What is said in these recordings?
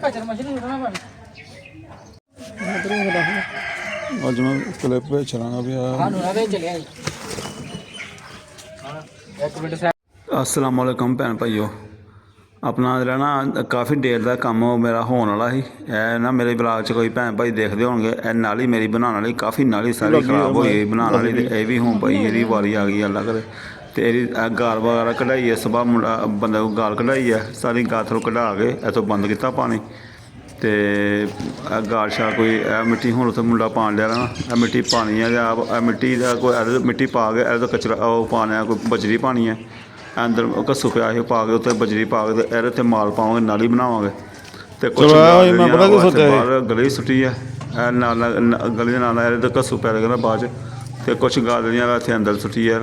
ਅੱਜ ਮੈਂ ਕਲਿੱਪ ਵਿੱਚ ਚਲਾਂਗਾ ਵੀ अस्सलाम वालेकुम भैन भाइयों अपना जरा ना काफ़ी देर का काम मेरा होने वाला ही ना मेरे ब्लाग च कोई भैन भाई देखते होंगे नाली मेरी बनाने वाली काफ़ी नाली सारी खराब हो गई बनाने वाली ये भी हूँ भाई ये वारी आ गई अल्लाह करे तो ये गाल वगैरह कढ़ाई है सुबह मुंडा बंदे को गाल कढ़ाई है सारी गाल थोड़ा कढ़ा के इतों बंद किया पानी तो गाल शाल कोई मिट्टी हूँ उत्थे मुंडा पान लिया ना मिट्टी पानी है मिट्टी कोई मिट्टी पा के कचरा पाने कोई बजरी पानी है अंदर घस्सू पिया पा के उत्ते बजरी पा के ये माल पाओगे नाली बनावांगे तो कुछ बाहर गली सुट्टी है गली के नाल घस्सू पै लगे बाद तो कुछ गालियाँ इतने अंदर सुट्टी है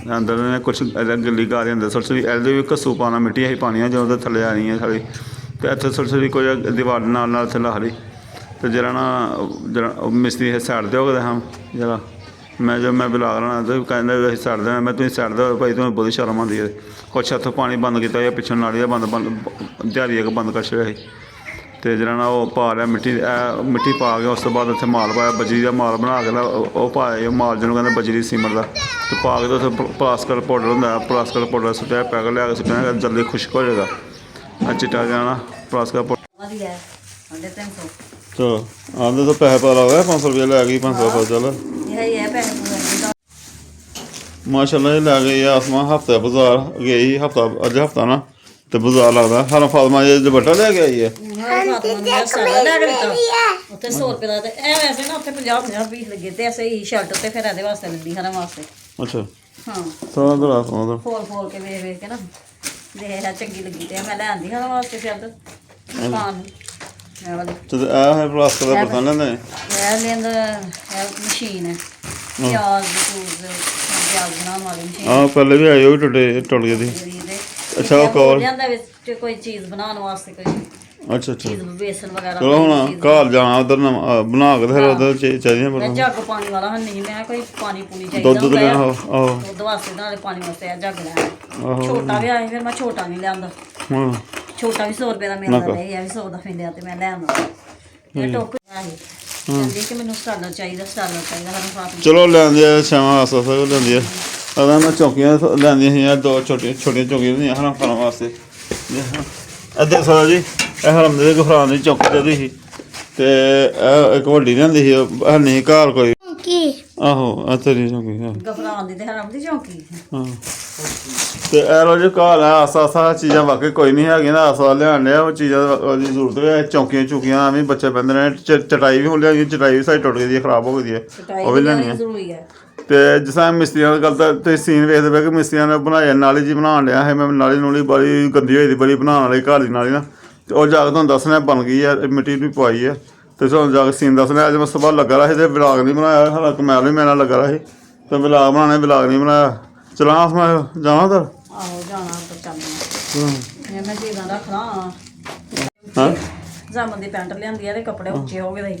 अंदर कुछ गिली गाली अंदर सुट सुटी एहदे भी घस्सू पाना मिट्टी अं पानी जो थले आनी है सारी तो इतने सुट सुटी कोई दीवार नाल इतने ला ली तो जरा ना जरा मिस्त्री साइड दे हो गए हम जरा मैं बिलाग रहा तो कहते साइड देना मैं तुम साइड दो भाई तुम्हें बहुत शर्म आती है कुछ इतों पानी बंद किया पिछले नाली का बंद दिहाड़ी अगर बंद कर छड़िया तो जरा ना वो पा लिया मिट्टी पा के उस तो बाद इतने माल पाया बजरी का माल बना के वो पाया माल जिन्होंने कहते बजरी सीमट का तो पा के तो उत्थे प्लास्टिक पाउडर होंगे प्लास्टिक पाउडर सुट्या पैकेट लिया के सुट्टना जल्दी खुश्क हो जाएगा चिट्टा जाना प्लास्टिक पाउडर चलो आंदे तो पैसे पता लग गया 500 रुपया लै गई 500 चल माशाल्लाह लै गई आसमान हफ्ते बाजार गई हफ्ता अज हफ्ता ना तो बाजार लगता हर फातमा जी दुपट्टा लै के आई है 100 रुपये का वैसे ना उत्थे 50 पीस लगे थे ऐसे ही शर्ट उत्ते फिर एहदे वास्ते लगी हर वास्ते अच्छा हाँ फोल के वेख के ना देख चंगी लगी तो मैं लैंदी हर वास्ते शर्ट पान तो है प्लास्टिक का बर्तन लेंदे मशीन है प्याज बनाने वाली मशीन हाँ पहले भी आई वो टुट गई थी अच्छा वो कवर कोई चीज़ बनाने वास्ते कोई अच्छा अच्छा बेसन वगैरह चलो हूँ घर जाना उधर बना के फिर उधर चाहिए जग पानी वाला नहीं मैं कोई पानी पूनी चाहिए दुद्ध लेना दुद्ध वास्ते नाले पानी वास्ते जग लेना छोटा भी आया फिर मैं छोटा नहीं लिया छोटा भी 100 रुपये का मिलता है ये भी 100 का मिलया तो मैं ले आंदा टोक कहती कि मैनू स्टालर चाहिए हर पास चलो लेंदे छावां आस्ता आस्ता लेंदी अदा मैं चौंकियां लैंदियां हियां 2 छोटियां चौंकियां होंदियां हराम खाने वास्ते अद्धे सौ जी हरम दे गफरान दी चौकी चढ़ी ही ते इक वड्डी लिआंदी ही नहीं घर कोई आहो तेरी चौकी गफरान दी ते हरम दी चौकी हाँ तो एरो जो घर है आस्ता आस्ता चीज़ां वाकई कोई नहीं है आस्ता लियान लिया वो चीज़ां की जरूरत है चौंकियां चौकियां एवं बच्चे बंद ने चटाई भी लिया चटाई भी सारी टुट गई है खराब हो गई है वो भी लेनी है तो जिस मिस्त्रियों की गल तो सीन वेखते पे कि मिस्त्रियों ने बनाया नाली जी बना लिया है मैं नाली नूली बड़ी गंदी होई दी बड़ी बनाने वाली घर की नाली ना तो वह जाके तुहानूं दस्सना बन गई है मिट्टी भी पवाई है तो तुहानूं जाके सीन दस्सना अज मैं सुबह लग्गा रहा तो ब्लाग नहीं बनाया सारा कमैल भी मेरे लग्गा रहा तो ब्लाग बनाने ब्लाग नहीं बनाया चला मैं जाना उधर मैं चीज़ां रख ला जामन की पैंट लिया कपड़े उच्चे हो गए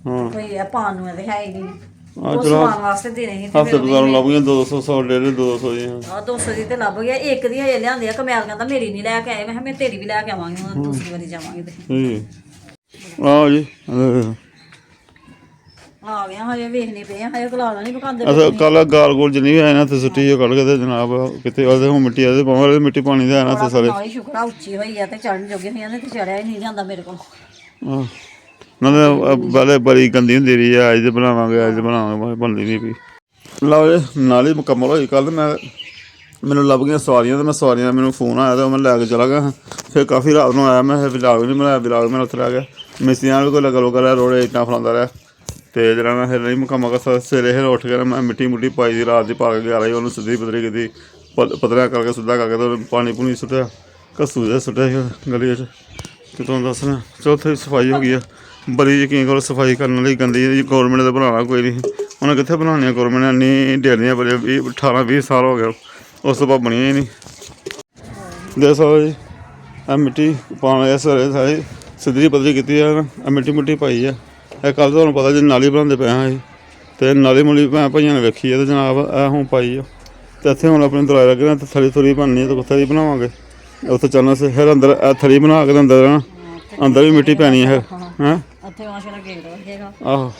कोई पान है ही नहीं चलो हफ्ते बाजार लभ गया 200 100 200 जी 200 की तो लभ गया एक दी हजे लिया कमैल कहता मेरी नहीं लैके आए मैं तेरी भी लैके आवांगी दूसरी बारी जावांगी आओ जी आ गया हजे वेखने पे हजे गलादा नहीं पकांदे अच्छा कल गाल गोल ज नहीं आए ना तो सुट्टी कड़ के जनाब कितने मिट्टी पावे मिट्टी पानी दे आना सारे शुक्र उच्ची हुई है तो चढ़न जोगे नहीं तो चढ़िया ही नहीं जाता मेरे को पहले बड़ी गंदी होंदी रही है अज बनावांगे बनती नहीं पी लो जी नाली मुकम्मल होई कल मैनू लभ गई सवारियां तो मैं सवारियां मैनू फोन आया तो मैं लैके चला गया फिर काफ़ी रात को आया मैं बिलाग नहीं बनाया बिलाग मैं उत्थे रह गया मिस्त्रियां भी कोई लगा लुगा रहा रोड़े इट्टां फलांदा रहा तो जरा मैं फिर नहीं मुकम्मल कर सवेरे फिर उठ के मैं मिट्टी मुट्टी पाई दी रात की पा के 11 उन्होंने सीधी पतरी की पतलियां करके सीधा करके तो पानी पूनी सुट्टिया घस्सू जे सुट्टिया गली च तो तुहानूं दस्सना चलो उत्थे सफाई हो गई है बड़ी यकीन करो सफाई करने वाली गंदी गौरमेंट ने बनाना कोई नहीं उन्हें कितने बनानी गौरमेंट ने इन्नी डेलियां बड़ियां 18-20 साल हो गए उस तो बाद बनिया ही नहीं देख सकते जी मिट्टी पाने सवेरे सारी सिद्धरी पतली की मिट्टी मुट्टी पाई है कल तो पता जी नाली बनाते पे हाँ तो नाली मुली भैन भाइयों ने वेखी है तो जनाब हूँ पाई है तो इतने हम अपनी दवाई लगे थली थुली बननी तो थली बनावे उत्थे चलना फिर अंदर थली बना के अंदर ਅੰਦਰ ਵੀ ਮਿੱਟੀ ਪੈਣੀ ਹੈ ਹੈਂ ਉੱਥੇ ਵਾਸ਼ਰ ਗੇਟ ਲੱਗੇਗਾ। ਆਹੋ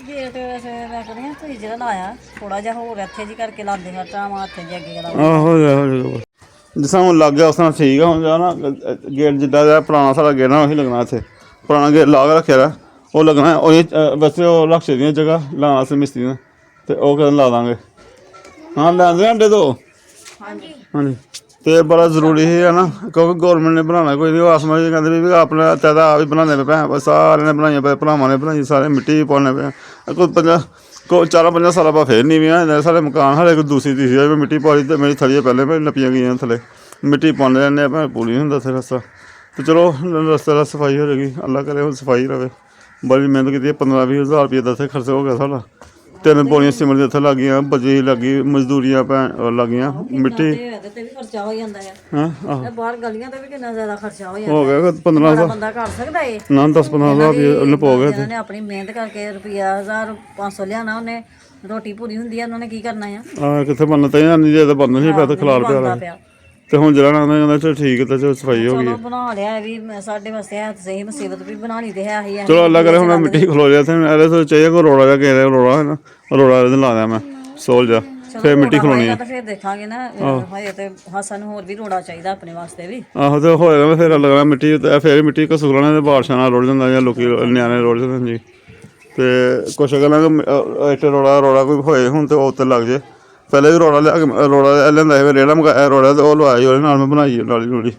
ਗੇਟ ਵੈਸੇ ਮੈਂ ਕਹਿੰਦੀ ਹਾਂ ਤੁਸੀਂ ਜਿਹੜਾ ਲਾਇਆ ਥੋੜਾ ਜਿਹਾ ਹੋਰ ਇੱਥੇ ਜੀ ਕਰਕੇ ਲਾਉਂਦੇ ਹਾਂ ਟਾਵਾਂ ਇੱਥੇ ਜੀ ਅੱਗੇ ਕਰਾ ਆਹੋ ਜਿਸ ਹੁਣ ਲੱਗ ਗਿਆ ਉਸ ਨਾਲ ਠੀਕ ਆ। ਹੁਣ ਜਾ ਨਾ ਗੇਟ ਜਿੱਦਾਂ ਦਾ ਪੁਰਾਣਾ ਸਾਡਾ ਗੇਟ ਨਾ ਉਹੀ ਲੱਗਣਾ ਇੱਥੇ ਪੁਰਾਣਾ ਗੇਟ ਲਾ ਕੇ ਰੱਖਿਆ ਦਾ ਉਹ ਲੱਗਣਾ ਉਹੀ ਵੈਸੇ ਉਹ ਰੱਖ ਦੀਆਂ ਜਗ੍ਹਾ ਲਾਉਣਾ ਸੀ ਮਿਸਤਰੀ ਨੇ ਅਤੇ ਉਹ ਕਦੋਂ ਲਾ ਦਾਂਗੇ। ਹਾਂ ਲੈਂਦੇ ਅੰਡੇ ਤੋਂ ਹਾਂਜੀ ਹਾਂਜੀ ਅਤੇ ਬੜਾ ਜ਼ਰੂਰੀ ਹੈ ਨਾ ਕਿਉਂਕਿ ਗੌਰਮੈਂਟ ਨੇ ਬਣਾਉਣਾ ਕੋਈ ਨਹੀਂ। ਉਹ ਆਸਮਾਨ ਜੀ ਕਹਿੰਦੇ ਵੀ ਆਪਣਾ ਤੈਦਾ ਆਪ ਹੀ ਬਣਾਉਂਦੇ ਪਏ ਭੈਣ ਸਾਰਿਆਂ ਨੇ ਬਣਾਈਆਂ ਪਏ ਭਰਾਵਾਂ ਨੇ ਬਣਾਈ ਸਾਰੇ ਮਿੱਟੀ ਵੀ ਪਾਉਣੇ ਪਏ ਕੋਈ 4-5 ਸਾਲਾਂ ਬਾਅਦ ਫਿਰ ਨਹੀਂ ਵੀ ਆਉਂਦੇ ਸਾਡੇ ਮਕਾਨ ਹਾਲੇ ਕੋਈ ਦੂਸਰੀ ਤੀਸਰੀ ਮਿੱਟੀ ਪਾ ਲਈ ਅਤੇ ਮੇਰੀ ਥਲੀਆਂ ਪਹਿਲੇ ਮੈਂ ਨੱਪੀਆਂ ਗਈਆਂ ਥੱਲੇ ਮਿੱਟੀ ਪਾਉਂਦੇ ਰਹਿੰਦੇ ਭੈਣ ਪੂਰੀ ਨਹੀਂ ਹੁੰਦਾ ਇੱਥੇ ਰਸਤਾ। ਅਤੇ ਚਲੋ ਰਸਤੇ ਦਾ ਸਫਾਈ ਹੋ ਜਾਏਗੀ ਅੱਲਾ ਕਰੇ ਹੁਣ ਸਫਾਈ ਰਹੇ। ਬੜੀ ਮਿਹਨਤ ਕੀਤੀ 15-20 ਹਜ਼ਾਰ ਰੁਪਏ ਦਾ ਇੱਥੇ ਖਰਚਾ ਹੋ ਗਿਆ ਸਾਡਾ। 3 ਪੌੜੀਆਂ ਸਿਮਟ ਦੀ ਇੱਥੇ ਲੱਗ ਗਈਆਂ ਬਜੀ ਲੱਗੀ ਮਜ਼ਦੂਰੀਆਂ ਲੱਗ ਗਈਆਂ ਮਿੱਟੀ ਤੇ ਵੀ ਖਰਚਾ ਹੋ ਜਾਂਦਾ ਹੈ। ਹਾਂ ਆਹੋ ਬਾਹਰ ਗਲੀਆਂ ਤੇ ਵੀ ਕਿੰਨਾ ਜ਼ਿਆਦਾ ਖਰਚਾ ਹੋ ਜਾਂਦਾ ਹੋ ਗਿਆ 15 ਬੰਦਾ ਕਰ ਸਕਦਾ ਏ ਨਾ 10-15 ਹਜ਼ਾਰ ਰੁਪਏ ਉਹਨੇ ਪਾ ਗਿਆ ਜਿਹਨਾਂ ਨੇ ਆਪਣੀ ਮਿਹਨਤ ਕਰਕੇ ਰੁਪਿਆ 1500 ਲਿਆਣਾ ਉਹਨੇ ਰੋਟੀ ਪੂਰੀ ਹੁੰਦੀ ਆ ਉਹਨਾਂ ਨੇ ਕੀ ਕਰਨਾ ਆ ਕਿੱਥੇ ਬਣਨਾ ਤਾਂ ਨਹੀਂ ਜੇ ਤਾਂ ਬਣਦਾ ਨਹੀਂ ਪਿਆ ਤਾਂ ਖਿਲਾਰ ਪਿਆ ਤੇ ਹੁਣ ਜਿਹੜਾ ਨਾ ਕਹਿੰਦਾ ਚਲ ਠੀਕ ਤਾਂ ਚਲ ਸਫਾਈ ਹੋ ਗਈ ਚਲੋ ਬਣਾ ਲਿਆ ਵੀ ਸਾਡੇ ਵਾਸਤੇ ਹੈ ਸਹੀ ਮੁਸੀਬਤ ਵੀ ਬਣਾਣੀ ਤੇ ਹੈ ਹੀ ਹੈ। ਚਲੋ ਅੱਲਾ ਕਰੇ ਹੁਣ ਮਿੱਟੀ ਖਲੋ ਜਾ ਤੇ ਇਹਦੇ ਤੋਂ ਚਾਹੀਏ ਕੋਈ ਰੋੜਾ ਜਾ ਕੇ ਰੋੜਾ ਹੈ ਨਾ ਰੋੜਾ ਇਹਦੇ ਲਾ ਦਿਆਂ ਮੈਂ ਸੋਲ ਜਾ ਫਿਰ ਮਿੱਟੀ ਖਲੋਣੀ ਆ। ਤਾਂ ਫਿਰ ਦੇਖਾਂਗੇ ਨਾ ਹਜੇ ਤੇ ਸਾਨੂੰ ਹੋਰ ਵੀ ਰੋੜਾ ਚਾਹੀਦਾ ਆਪਣੇ ਵਾਸਤੇ ਵੀ। ਆਹੋ ਤੇ ਹੋਏਗਾ ਫਿਰ ਲੱਗਣਾ ਮਿੱਟੀ ਫਿਰ ਮਿੱਟੀ ਘਸੂ ਲੈਣਾ ਤੇ ਬਾਰਿਸ਼ਾਂ ਨਾਲ ਰੁੜ ਜਾਂਦਾ ਜਾਂ ਲੋਕੀ ਨਿਆਣੇ ਰੁੜ ਜਾਂਦੇ ਜੀ। ਤੇ ਕੁਛ ਗੱਲਾਂ ਇੱਟ ਰੋੜਾ ਕੋਈ ਹੋਏ ਹੁਣ ਤੇ ਉਹ ਉੱਤੇ ਲੱਗ ਜੇ। ਪਹਿਲੇ ਵੀ ਰੋੜਾ ਲਿਆਂਦਾ ਸੀ ਰੇੜਾ ਮੰਗਾਇਆ ਰੋੜਾ ਤੇ ਉਹ ਲਵਾਇਆ ਸੀ ਉਹਦੇ ਨਾਲ ਮੈਂ ਬਣਾਈ ਨਾਲੀ ਨੂਲੀ।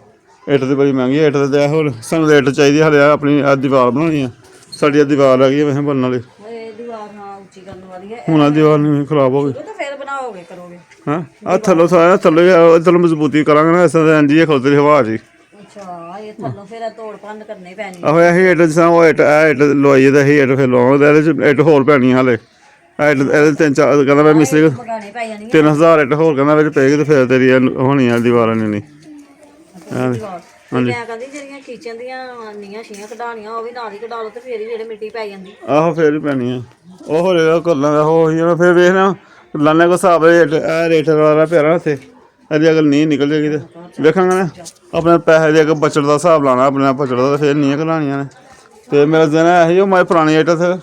ਇੱਟ ਤੇ ਬੜੀ ਮਹਿੰਗੀ ਇੱਟ ਤੇ ਹੁਣ ਸਾਨੂੰ ਇੱਟ ਚਾਹੀਦੀ ਹਾਲੇ ਆਪਣੀ ਦੀਵਾਰ ਬਣਾਉਣੀ ਆ ਸਾਡੀ ਦੀਵਾਰ ਆ ਗਈ ਵੈਸੇ ਬਣਨ ਵਾਲੀ ਹੁਣ ਆ ਦੀਵਾਰ ਨਹੀਂ ਖਰਾਬ ਹੋ ਗਈ ਫਿਰ ਬਣਾਓਗੇ ਕਰੋਗੇ ਹਾਂ ਆਹ ਥੱਲੋਂ ਸਾਰਾ ਥੱਲੇ ਮਜ਼ਬੂਤੀ ਕਰਾਂਗੇ ਨਾ ਇਸ ਤਰ੍ਹਾਂ ਇੰਜੀ ਖੁੱਲਦੀ ਹਵਾ 'ਚ ਹੀ। ਅੱਛਾ ਇਹ ਥੱਲੋਂ ਫਿਰ ਤੋੜ ਭੰਨ ਕਰਨੀ ਪੈਣੀ ਆਹੋ ਇਹੀ ਇੱਟ ਜਿਸ ਤਰ੍ਹਾਂ ਉਹ ਇੱਟ ਲਵਾਈਏ ਤਾਂ ਇਹੀ ਇੱਟ ਫਿਰ ਲਵਾਂਗੇ ਇਹਦੇ 'ਚ ਇੱਟ ਹੋਰ ਪੈਣੀ ਹਾਲੇ ਇਹਦੇ 3-4 ਕਹਿੰਦਾ ਮੈਂ ਮਿਸਤਰੀ ਮਗਾਣੇ ਪੈ ਜਾਣੀ 3000 ਇੱਟ ਹੋਰ ਕਹਿੰਦਾ ਵਿੱਚ ਪਏਗੀ ਤੇ ਫਿਰ ਤੇਰੀ ਹੋਣੀ ਆ ਦੀਵਾਰਾਂ ਨਹੀਂ। ਮੈਂ ਕਹਿੰਦੀ ਜਿਹੜੀਆਂ ਕਿਚਨ ਦੀਆਂ ਨੀਆਂ ਛੀਆਂ ਕਢਾਣੀਆਂ ਉਹ ਵੀ ਨਾਲ ਹੀ ਕਢਾ ਲਓ ਤੇ ਫਿਰ ਹੀ ਜਿਹੜੇ ਮਿੱਟੀ ਪੈ ਜਾਂਦੀ। ਆਹੋ ਫਿਰ ਹੀ ਪੈਣੀ ਆ ਉਹ ਹੋ ਜਾਏਗਾ ਕਰ ਲਾਂਗਾ ਉਹੀ ਫਿਰ ਵੇਖਣਾ ਲਾਣੇ ਕੋ ਹਿਸਾਬ ਰੇਟ ਵਾਲਾ ਪਿਆਰਾ ਉੱਥੇ ਇਹਦੀ ਅਗਰ ਨਹੀਂ ਨਿਕਲ ਜਾਏਗੀ ਤੇ ਵੇਖਾਂਗੇ ਨਾ ਆਪਣੇ ਪੈਸੇ ਦੇ ਅੱਗੇ ਬਚਤ ਦਾ ਹਿਸਾਬ ਲਾਉਣਾ ਆਪਣੇ ਬਚਤ ਦਾ ਫਿਰ ਨੀਆਂ ਕਢਾਉਣੀਆਂ ਨੇ। ਅਤੇ ਮੇਰਾ ਦੇਣਾ ਇਹੀ ਉਹ ਮੈਂ ਪੁਰਾਣੀ ਇੱਟ ਉੱਥੇ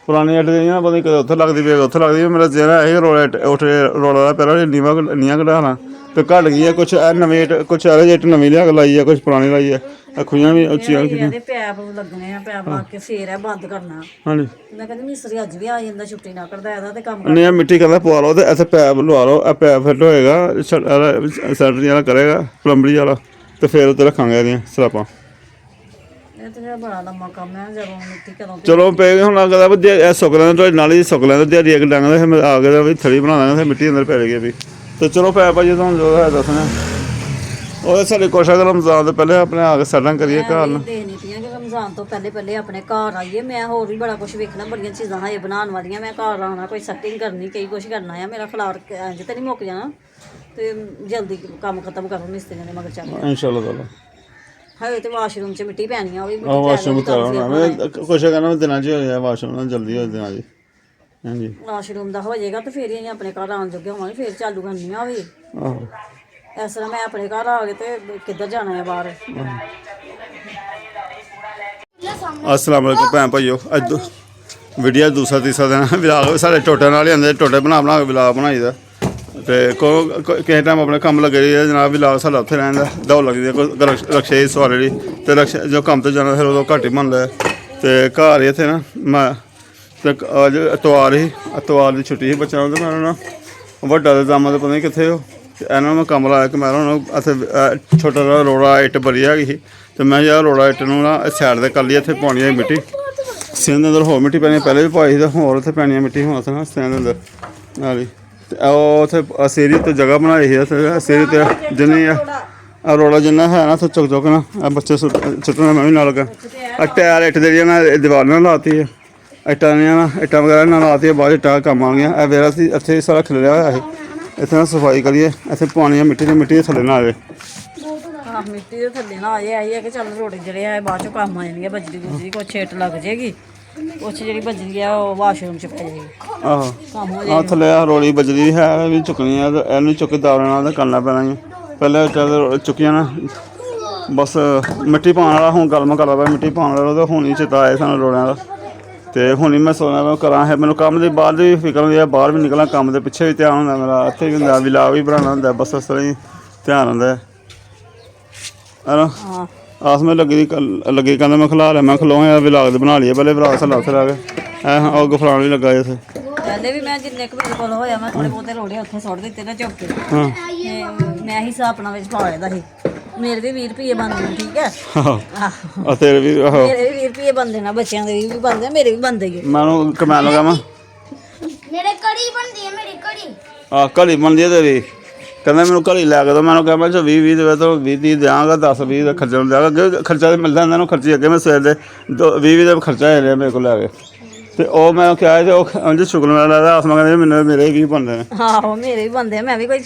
ਪੁਰਾਣੀ ਇੱਟ ਜਿਹੜੀਆਂ ਪਤਾ ਨਹੀਂ ਕਦੇ ਉੱਥੇ ਲੱਗਦੀ ਪਈ ਉੱਥੇ ਲੱਗਦੀ ਮੇਰਾ ਦੇਣਾ ਇਹੀ ਰੋਲਾ ਦਾ ਪਹਿਲਾਂ ਨੀਆਂ ਕਢਾਉਣਾ ਤੇ ਘੱਟ ਗਈ ਹੈ ਕੁਛ ਇਹ ਨਵੀਂ ਇੱਟ ਕੁਛ ਇਹੋ ਜਿਹੀ ਇੱਟ ਨਵੀਂ ਲਿਆ ਕੇ ਲਾਈ ਹੈ ਕੁਛ ਪੁਰਾਣੀ ਲਾਈ ਹੈ ਖੂਹੀਆਂ ਵੀ ਉੱਚੀਆਂ ਇਹਦੇ ਪੈਪ ਲੱਗਣੇ ਆ ਪੈਪ ਲਾ ਕੇ ਫੇਰ ਹੈ ਬੰਦ ਕਰਨਾ। ਹਾਂਜੀ ਮੈਂ ਕਹਿੰਦੀ ਮਿਸਤਰੀ ਅੱਜ ਵੀ ਆ ਜਾਂਦਾ ਛੁੱਟੀ ਨਾ ਕਰਦਾ ਇਹਦਾ ਤੇ ਕੰਮ ਨਹੀਂ ਮਿੱਟੀ ਕਹਿੰਦਾ ਪਵਾ ਲਓ ਤੇ ਇੱਥੇ ਪੈਪ ਲਵਾ ਲਓ ਇਹ ਪੈਪ ਫਿੱਟ ਹੋਏਗਾ ਸੈਟਰੀ ਵਾਲਾ ਕਰੇਗਾ ਪਲੰਬਰੀ ਵਾਲਾ ਤੇ ਫਿਰ ਉੱਤੇ ਰੱਖਾਂਗੇ ਇਹਦੀਆਂ ਸਰਾਪਾਂ। ਇਹ ਤੇ ਬੜਾ ਲੰਮਾ ਕੰਮ ਹੈ ਜਦੋਂ ਮਿੱਟੀ ਕਦੋਂ ਚਲੋ ਪਏ ਹੁਣ ਲੱਗਦਾ ਵਧੀਆ ਸੁੱਕ ਲੈਂਦਾ ਤੁਹਾਡੇ ਨਾਲ ਹੀ ਸੁੱਕ ਲੈਂਦਾ ਦਿਹਾੜੀ ਇੱਕ ਡੰਗ ਦਾ ਫਿਰ ਆ ਕੇ ਵੀ ਥੜੀ ਬਣਾ ਦਾਂਗੇ ਫਿਰ ਮਿੱਟੀ ਅੰਦਰ ਪੈ ਗਈ ਵੀ ਤੇ ਚਲੋ ਪੈ ਭਾਜੀ ਤੁਹਾਨੂੰ ਜੋ ਹੈ ਦੱਸਣਾ ਉਹ ਸਾਡੇ ਕੋਸ਼ਿਸ਼ ਰਮਜ਼ਾਨ ਤੋਂ ਪਹਿਲੇ ਆਪਣੇ ਆ ਕੇ ਸੈਟਿੰਗ ਕਰੀਏ ਘਰ ਨੂੰ ਦੇਖਣੀ ਪਈਆਂ ਕਿ ਰਮਜ਼ਾਨ ਤੋਂ ਪਹਿਲੇ ਆਪਣੇ ਘਰ ਆਈਏ। ਮੈਂ ਹੋਰ ਵੀ ਬੜਾ ਕੁਝ ਵੇਖਣਾ ਬੜੀਆਂ ਚੀਜ਼ਾਂ ਹਜੇ ਬਣਾਉਣ ਵਾਲੀਆਂ ਮੈਂ ਘਰ ਆਉਣਾ ਕੋਈ ਸੈਟਿੰਗ ਕਰਨੀ ਕਈ ਕੁਝ ਕਰਨਾ ਆ ਮੇਰਾ ਖਲਾਰ ਇੰਜ ਤਾਂ ਨਹੀਂ ਮੁੱਕ ਜਾਣਾ ਤੇ ਜਲਦੀ ਕੰਮ ਖਤਮ ਕਰੋ ਮਿਸਤਰੀਆਂ ਦੇ ਮਗਰ ਚੱਲ ਇਨਸ਼ਾਅੱਲਾ ਤਾਲਾ। ਹਜੇ ਤੇ ਵਾਸ਼ਰੂਮ 'ਚ ਮਿੱਟੀ ਪੈਣੀ ਆ ਉਹ ਵੀ ਵਾਸ਼ਰੂਮ ਕਰਾਉਣਾ ਮੈਂ ਕੋਸ਼ਿਸ਼ ਕਰਨਾ ਦਿਨਾਂ 'ਚ ਹੋ ਜਾਏ ਵਾਸ਼ਰੂਮ ਨਾਲ ਜਲਦੀ ਹੋ ਦਿਨਾਂ 'ਚ ਹਾਂਜੀ ਵਾਸ਼ਰੂਮ ਦਾ ਹੋ ਜਾਏਗਾ ਤੇ ਫਿਰ ਹੀ ਅਸੀਂ ਆਪਣੇ ਘਰ ਆਉਣ ਜੋਗੇ ਹੋਵਾਂਗੇ ਫਿਰ ਚਾਲੂ ਕਰਨੀਆਂ ਹੋਵੇ। ਆਹੋ ਇਸ ਤਰ੍ਹਾਂ ਮੈਂ ਆਪਣੇ ਘਰ ਆ ਗਏ ਤੇ ਕਿੱਧਰ ਜਾਣਾ ਹੈ ਬਾਹਰ। अस्सलाम वालेकुम भैन भाइयों अज वीडियो दूसरा तीसरा दिन विलाग साढ़े टोटे नाल ही आंदे टोटे बना के विलाग बनाई दा ते किसी टाइम अपने कम्म लगे रही जनाब विलाग साढ़ा उत्थे रैंदा दौड़ लगदी कोई रक्शे दी सवारी दी ते रक्शे जो कम्म ते जाना फिर उदों घट्ट ही मन लिया ते घर ही इत्थे ना मैं ते अज इतवार ही इतवार दी छुट्टी ही बच्चों ते मैं ना वड्डा ते जामा ते पता नहीं कित्थे हो ते इन्हां मैं कम्म लाया कि मैं इत्थे छोटा जिहा रोड़ा इट्ट बड़ी हैगी ही तो मैं यार रोड़ा इट्ट नूं ना सैड ते कर ली इत्थे पानी है मिट्टी सीन दे अंदर होर मिट्टी पैनी पहले भी पाई ते होर उत्थे पैनी मिट्टी हुण उत्थे ना सीन दे अंदर नाली ते ओह् उत्थे सेरी ते जगह बनाई ही उत्थे सेरी ते जिन्नी रोड़ा जिन्ना है ना उत्थे चुक चुक ना बच्चे सुट्टने मैं भी नाल लगा टैर इट्ट जेह्ड़ी ना दीवार ने लाती है इट्टां ना इट्टां वगैरह ना लाती है बाद इट्टां कम्म आ गया वेरा सी इत्थे सारा खिलरिया होया है इत्थे ना सफाई करिए इत्थे पानी मिट्टी थल्ले ना आए मिट्टी के थल्ले ना आए आई है कि चल रोड़े जेह्ड़े है बाद चों कम्म आ जानी बजरी बुजरी कुछ छिट लग जाएगी कुछ जी बजरी है वो वाशरूम च पै जाएगी आहो कम्म हो हाँ थल्ले रोड़ी बजरी है भी चुकनी है इन्हू चुक दावरे नाल करना पैना है पहले चुकिया ना ਬਸ ਮਿੱਟੀ ਪਾਉਣ ਵਾਲਾ ਹੁਣ ਗੱਲ ਮੈਂ ਕਰਦਾ ਪਿਆ ਮਿੱਟੀ ਪਾਉਣ ਵਾਲਾ ਤਾਂ ਹੁਣ ਹੀ ਚੇਤਾ ਆਇਆ ਸਾਨੂੰ ਰੋੜਿਆਂ ਦਾ ਤੇ ਹੁਣ ਹੀ ਮੈਂ ਸੋਚਦਾ ਮੈਂ ਕਰਾਂ ਹੈ ਮੈਨੂੰ ਕੰਮ ਦੇ ਬਾਅਦ ਵੀ ਫਿਕਰ ਹੁੰਦੀ ਹੈ ਬਾਹਰ ਵੀ ਨਿਕਲਾਂ ਕੰਮ ਦੇ ਪਿੱਛੇ ਵੀ ਧਿਆਨ ਹੁੰਦਾ ਮੇਰਾ ਇੱਥੇ ਵੀ ਹੁੰਦਾ ਵਿਲਾਗ ਵੀ ਬਣਾਉਣਾ ਹੁੰਦਾ ਬਸ ਇਸ ਤਰ੍ਹਾਂ ਹੀ ਧਿਆਨ ਹੁੰਦਾ ਹੈ ਨਾ ਹਾਂ ਆਸ ਮੈਂ ਲੱਗੀ ਕਹਿੰਦਾ ਮੈਂ ਖਿਲਾ ਲਿਆ ਮੈਂ ਖਲੋਇਆ ਵਿਲਾਗ ਦੇ ਬਣਾ ਲਈਏ ਪਹਿਲੇ ਵਿਲਾਗ ਸਲਾ ਉੱਥੇ ਲਾ ਕੇ ਉਹ ਗਫਰਾਨ ਵੀ ਲੱਗਾ ਇੱਥੇ ਪਹਿਲੇ ਵੀ ਮੈਂ ਜਿੰਨੇ ਕੁ ਮੇਰੇ ਕੋਲ ਹੋਇਆ ਮੈਂ ਥੋੜੇ ਬਹੁਤੇ ਰੋੜੇ ਉੱਥੇ ਸੁੱਟ ਦਿੱਤੇ ਨਾ ਚੁੱਕ ਕੇ ਹਾਂ ਤੇ ਮੈਂ ਹੀ ਹਿਸਾਬ ਨਾਲ ਵਿੱਚ ਪਾ ਲੈਦਾ ਸੀ ਮੇਰੇ ਵੀ 20 ਰੁਪਏ ਬਣਦੇ ਨੇ ਠੀਕ ਹੈ ਆਹੋ ਆ ਤੇਰੇ ਵੀ ਆਹੋ ਮੇਰੇ ਵੀ 20 ਰੁਪਏ ਬਣਦੇ ਨੇ ਬੱਚਿਆਂ ਦੇ ਵੀ ਬਣਦੇ ਮੇਰੇ ਵੀ ਬਣਦੇ ਹੀ ਮੈਨੂੰ ਕਮੈਨ ਲਗਾ ਮੈਂ ਮੇਰੇ ਕੜੀ ਬਣਦੀ ਹੈ ਮੇਰੀ ਕੜੀ ਆ ਘੜੀ ਬਣਦੀ ਹੈ ਤੇਰੀ ਕਹਿੰਦਾ ਮੈਨੂੰ ਘੜੀ ਲੈ ਕੇ ਦੋ ਮੈਨੂੰ ਕਹਿੰਦਾ ਮੈਂ 20 ਦੇ ਤੋਂ 20 ਦਿਆਂਗਾ 10-20 ਦਾ ਖਰਚਾ ਦਿਆਂਗਾ ਅੱਗੇ ਖਰਚਾ ਤਾਂ ਮਿਲਦਾ ਹੁੰਦਾ ਨਾ ਖਰਚੇ ਅੱਗੇ ਮੈਂ ਸਵੇਰ ਦੇ 20 ਦਾ ਖਰਚਾ ਹੈ ਰਿਹਾ ਮੇਰੇ ਕੋਲ ਲੈ ਕੇ ਤੇ ਉਹ ਮੈਂ ਕਿਹਾ ਤੇ ਉਹ ਅੰਜ ਸ਼ੁਕਰ ਮੇਰਾ ਲੱਗਦਾ ਆਸਮਾ ਕਹਿੰਦੇ ਮੈਨੂੰ ਮੇਰੇ ਵੀ ਬਣਦੇ ਨੇ ਆਹੋ ਮੇਰੇ ਵੀ ਬਣਦੇ ਆ ਮੈਂ ਵੀ ਕੋਈ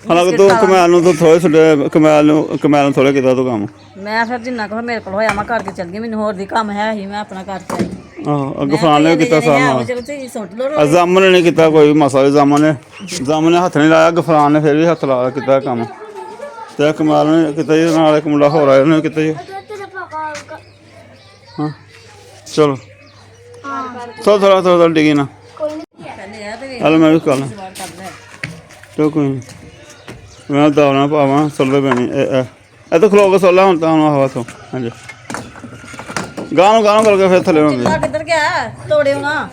ਹਾਲਾਂਕਿ ਤੂੰ ਕਮੈਲ ਨੂੰ ਤਾਂ ਥੋੜੇ ਛੱਡੇ ਕਮੈਲ ਨੂੰ ਥੋੜਾ ਕੀਤਾ ਤੂੰ ਕੰਮ ਮੈਂ ਫਿਰ ਜਿੰਨਾ ਕੁ ਮੇਰੇ ਕੋਲ ਹੋਇਆ ਮੈਂ ਕਰਕੇ ਚੱਲ ਗਈ ਮੈਨੂੰ ਹੋਰ ਦੀ ਕੰਮ ਹੈ ਹੀ ਮੈਂ ਆਪਣਾ ਕਰਕੇ ਆਈ ਆਹੋ ਗਫਰਾਨ ਨੇ ਕੀਤਾ ਸਾਰਾ ਨਾਲ ਚਲੋ ਤੁਸੀਂ ਸੁੱਟ ਲਓ ਜਾਮਨ ਨੇ ਕੀਤਾ ਕੋਈ ਮਸਲਾ ਜਾਮਨ ਨੇ ਹੱਥ ਨਹੀਂ ਲਾਇਆ ਗਫਰਾਨ ਨੇ ਫਿਰ ਵੀ ਹੱਥ ਲਾ ਕੀਤਾ ਕੰਮ ਤੇ ਕਮਾਲ ਨੇ ਕੀਤਾ ਜੀ ਨਾਲ ਇੱਕ ਮੁੰਡਾ ਹੋਰ ਆਇਆ ਉਹਨੇ ਕੀਤਾ ਜੀ ਤੇਰੇ ਪਾਪਾ ਹਾਂ ਚਲੋ ਥੋੜਾ ਡਿੱਗੀ ਨਾ ਕੋਈ ਨਹੀਂ ਪਹਿਲੇ ਆ ਤੇ ਹਲ ਮੈਂ ਵੀ ਕਰ ਲਾਂ ਵਾਰ ਕਰ ਲੈ ਚਲੋ ਕੋਈ ਨਹੀਂ ਮੈਂ ਦਾਣਾ ਪਾਵਾਂ ਸੋਲੇ ਪੈਣੀ ਇਹ ਤਾਂ ਖਲੋ ਕੇ ਸੋਲਾ ਹੁਣ ਤਾਂ ਹੁਣ ਹਵਾ ਤੋਂ ਹਾਂਜੀ ਗਾਣੋਂ ਕਰਕੇ ਫਿਰ ਥੱਲੇ ਹੁੰਦੀ ਆ ਕਿੱਧਰ ਗਿਆ ਤੋੜਿਓ ਨਾ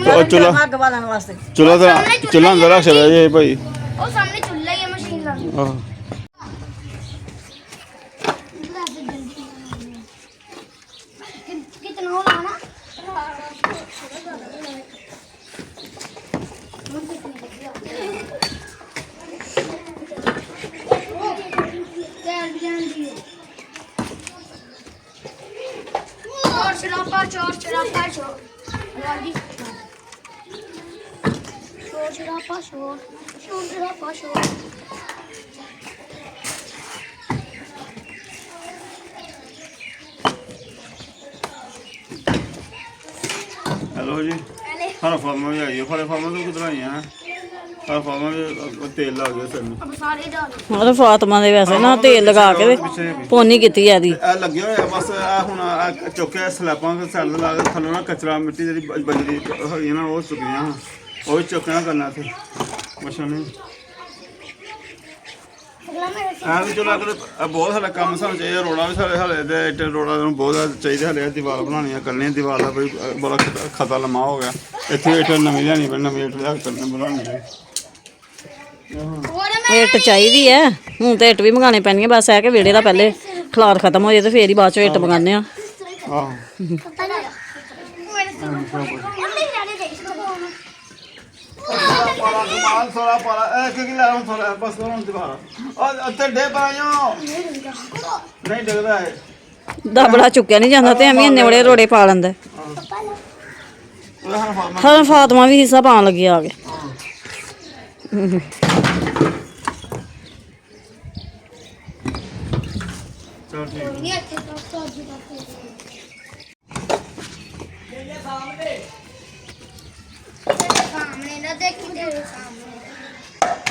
ਉਹ ਚੁੱਲਾ ਅੱਗ ਬਾਲਣ ਵਾਸਤੇ ਚੁੱਲਾ ਅੰਦਰ ਰੱਖ ਛੱਡਿਆ ਜੀ ਭਾਈ ਉਹ ਸਾਹਮਣੇ ਚੁੱਲ੍ਹਾ ਹੀ ਹੈ ਮਸ਼ੀਨ ਦਾ ਆਹੋ कितना हो लाना चोर शराबा शोर शराबा शोर ਹੈਲੋ ਜੀ ਹਰ ਫਾਰਮਾ ਵੀ ਆਈ ਹੈ ਫਾਰਮਾ ਤੋਂ ਕਿਧਰ ਆਈਆਂ ਹਰ ਫਾਰਮਾ ਵੀ ਤੇਲ ਲਾ ਗਿਆ ਸਾਨੂੰ अब सारे डाल ਮਤਲਬ ਫਾਤਮਾ ਦੇ ਵੈਸੇ ਨਾ ਤੇਲ ਲਗਾ ਕੇ ਪੋਨੀ ਕੀਤੀ ਆ ਇਹਦੀ ਇਹ ਲੱਗੇ ਹੋਇਆ ਬਸ ਇਹ ਹੁਣ ਚੁੱਕਿਆ ਸਲੈਬਾਂ ਸੈੱਲ ਲਾ ਕੇ ਥੱਲੋਂ ਨਾ ਕਚਰਾ ਮਿੱਟੀ ਜਿਹੜੀ ਬਜਰੀ ਹੋਈ ਨਾ ਉਹ ਚੁੱਕੀਆਂ ਉਹ ਵੀ ਚੁੱਕਣਾ ਕਰਨਾ ਇੱਥੇ ਮਸ਼ੀਨ ਨਹੀਂ अगला मेरे ਐਂ ਵੀ ਚਲੋ ਅਗਰ ਬਹੁਤ ਸਾਡਾ ਕੰਮ ਸਾਨੂੰ ਚਾਹੀਦਾ ਰੋੜਾ ਵੀ ਸਾਡੇ ਹਲੇ ਤੇ ਇੱਟ ਰੋੜਾ ਨੂੰ ਬਹੁਤ ਚਾਹੀਦਾ ਹਲੇ ਦੀਵਾਰ ਬਣਾਉਣੀਆਂ ਕਰਨੀਆਂ ਦੀਵਾਰ ਦਾ ਬਈ ਬੜਾ ਖਤਾ ਲੰਮਾ ਹੋ ਗਿਆ ਇੱਥੇ ਇੱਟ ਨਵੀਂ ਲਿਆਉਣੀ ਪੈਣੀ ਨਵੀਂ ਇੱਟ ਲਿਆ ਕੇ ਕਰਨੀ ਬਣਾਉਣੀ ਇੱਟ ਚਾਹੀਦੀ ਹੈ ਹੁਣ ਤੇ ਇੱਟ ਵੀ ਮੰਗਾਣੇ ਪੈਣੀਆਂ ਬਸ ਹੈ ਕਿ ਵਿਹੜੇ ਦਾ ਪਹਿਲੇ ਖਲਾਰ ਖਤਮ ਹੋ ਜਾਏ ਤੇ ਫੇਰ ਹੀ ਬਾਅਦ ਚੋਂ ਇੱਟ ਮੰਗਾਉਂਦੇ ਆ ਆਹੋ पता नहीं मेरे से अम्मी जाने दे इसको ਕਮਾਲ ਥੋੜਾ ਪਾਲਾ ਇਹ ਕੀ ਲੈ ਹੁਣ ਥੋੜਾ ਬਸ ਹੁਣ ਦੀਵਾਰ ਉਹ ਉੱਤੇ ਡੇ ਪਾਇਓ ਨਹੀਂ ਡਿੱਗਦਾ ਹੈ ਦਬੜਾ ਚੁੱਕਿਆ ਨਹੀਂ ਜਾਂਦਾ ਤੇ ਐਵੇਂ ਇੰਨੇ ਬੜੇ ਰੋੜੇ ਪਾ ਲੈਂਦਾ ਉਹ ਹਾਂ ਫਾਰਮਾ ਹਾਂ ਫਾਤਮਾ ਵੀ ਹਿੱਸਾ ਪਾਉਣ ਲੱਗੀ ਆ ਕੇ ਚਲ ਠੀਕ नहीं अच्छे तो अजी का सामने ना देखी तेरे सामने